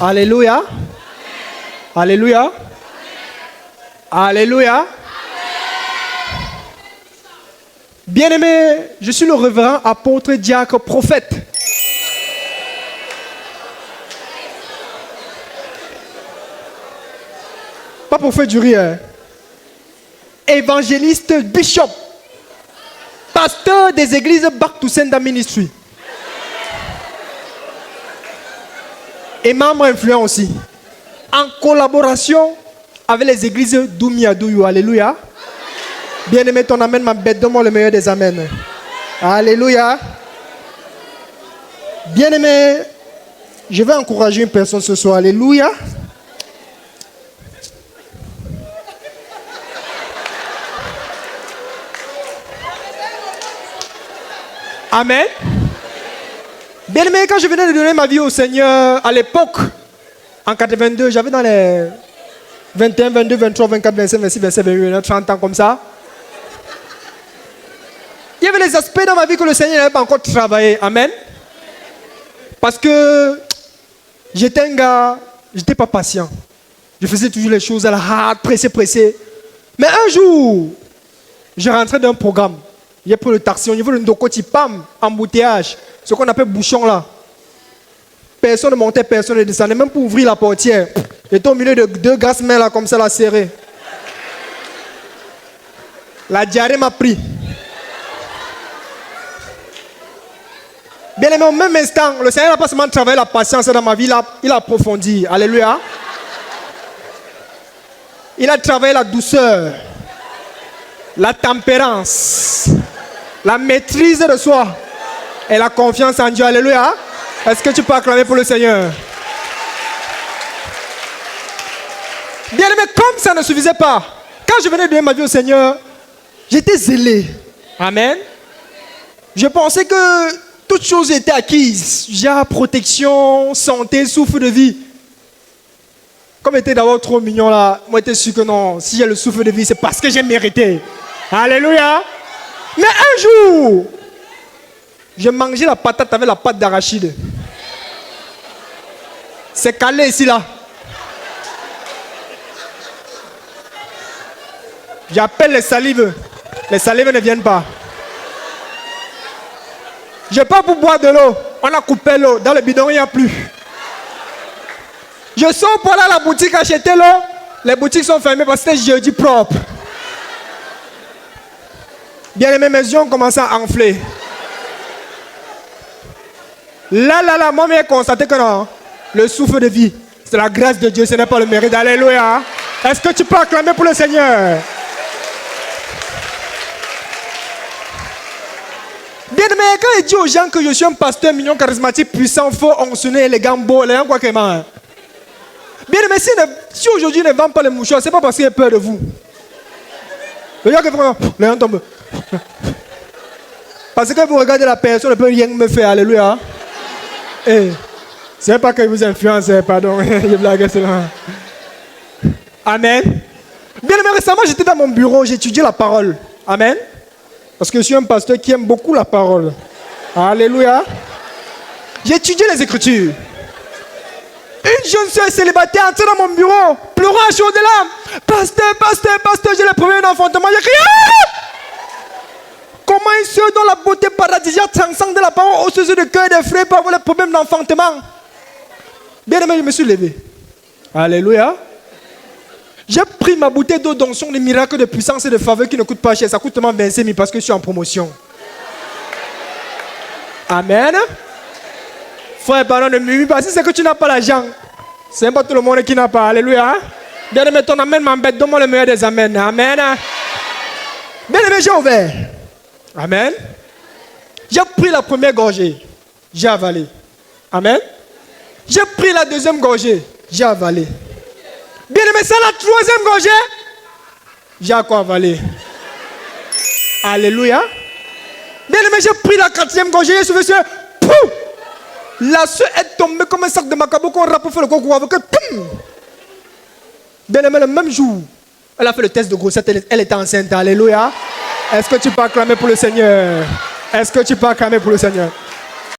Alléluia. Alléluia. Alléluia. Bien-aimé, je suis le révérend apôtre, diacre, prophète. Pas prophète du rire. Évangéliste, bishop. Pasteur des églises Back to Sender Ministry. Et membre influent aussi. En collaboration avec les églises Doumia Douyou. Alléluia. Bien-aimé, ton amen m'a bête. Donne-moi le meilleur des amens. Alléluia. Bien-aimé, je vais encourager une personne ce soir. Alléluia. Amen. Bien-aimé, quand je venais de donner ma vie au Seigneur, à l'époque, en 82, j'avais dans les 21, 22, 23, 24, 25, 26, 27, 28, 30 ans comme ça. Il y avait les aspects dans ma vie que le Seigneur n'avait pas encore travaillé. Amen. Parce que j'étais un gars, j'étais pas patient. Je faisais toujours les choses à la hâte, pressé. Mais un jour, je rentrais d'un programme. J'ai pris le taxi au niveau de Ndokoti, pam, embouteillage. Ce qu'on appelle bouchon là. Personne ne montait, personne ne descendait. Même pour ouvrir la portière. J'étais au milieu de deux grasses mains là, comme ça, là, serrées. La diarrhée m'a pris. Bien aimé, au même instant, le Seigneur n'a pas seulement travaillé la patience dans ma vie, il a approfondi. Alléluia. Il a travaillé la douceur, la tempérance, la maîtrise de soi et la confiance en Dieu. Alléluia. Est-ce que tu peux acclamer pour le Seigneur? Bien aimé, comme ça ne suffisait pas, quand je venais de donner ma vie au Seigneur, j'étais zélé. Amen. Je pensais que toutes choses étaient acquises. Genre protection, santé, souffle de vie. Comme j'étais d'abord trop mignon là, moi j'étais sûr que non, si j'ai le souffle de vie, c'est parce que j'ai mérité. Alléluia. Mais un jour, j'ai mangé la patate avec la pâte d'arachide. C'est calé ici là. J'appelle les salives. Les salives ne viennent pas. Je pars pour boire de l'eau. On a coupé l'eau. Dans le bidon, il n'y a plus. Je sors pour aller à la boutique acheter l'eau. Les boutiques sont fermées parce que c'était jeudi propre. Bien aimé, mes yeux ont commencé à enfler. Là, moi, j'ai constaté que non. Le souffle de vie, c'est la grâce de Dieu, ce n'est pas le mérite. Alléluia. Est-ce que tu peux acclamer pour le Seigneur? Bien aimé, quand il dit aux gens que je suis un pasteur mignon, charismatique, puissant, fort, onçonné, élégant, beau, les gens quoi que moi. Bien aimé, si aujourd'hui ils ne vendent pas les mouchoirs, ce n'est pas parce qu'ils ont peur de vous. Les gens tombent. Parce que vous regardez la personne, ne peut rien me faire. Alléluia. C'est pas que vous influencez, pardon. Je blague, c'est là. Amen. Bien aimé, récemment, j'étais dans mon bureau, j'ai étudié la parole. Amen. Parce que je suis un pasteur qui aime beaucoup la parole. Alléluia. J'ai étudié les Écritures. Une jeune soeur célibataire entrée dans mon bureau, pleurant à chaud de larmes. Pasteur, j'ai le premier enfantement. J'ai crié. Comment une soeur dont la beauté paradisiaque transcende la parole osseuse de cœur des frères peut avoir le problème d'enfantement? Bien aimé, je me suis levé. Alléluia. J'ai pris ma bouteille d'eau d'onction de miracles, de puissance et de faveur qui ne coûte pas cher. Ça coûte seulement 25 000 parce que je suis en promotion. Amen. Frère, pardon, ne m'huile pas. Si c'est que tu n'as pas l'argent, c'est pas tout le monde qui n'a pas. Alléluia. Bien aimé, ton amen m'embête. Donne-moi le meilleur des amens. Amen. Bien aimé, j'ai ouvert. Amen. J'ai pris la première gorgée. J'ai avalé. Amen. J'ai pris la deuxième gorgée. J'ai avalé. Bien aimé, c'est la troisième gorgée. J'ai encore avalé. Alléluia. Bien aimé, j'ai pris la quatrième gorgée. J'ai soufflé sur pouf. La soeur est tombée comme un sac de macabo qu'on rappe pour faire le concours avec elle. Bien aimé, le même jour, elle a fait le test de grossesse. Elle était enceinte. Alléluia. Est-ce que tu peux acclamer pour le Seigneur? Est-ce que tu peux acclamer pour le Seigneur?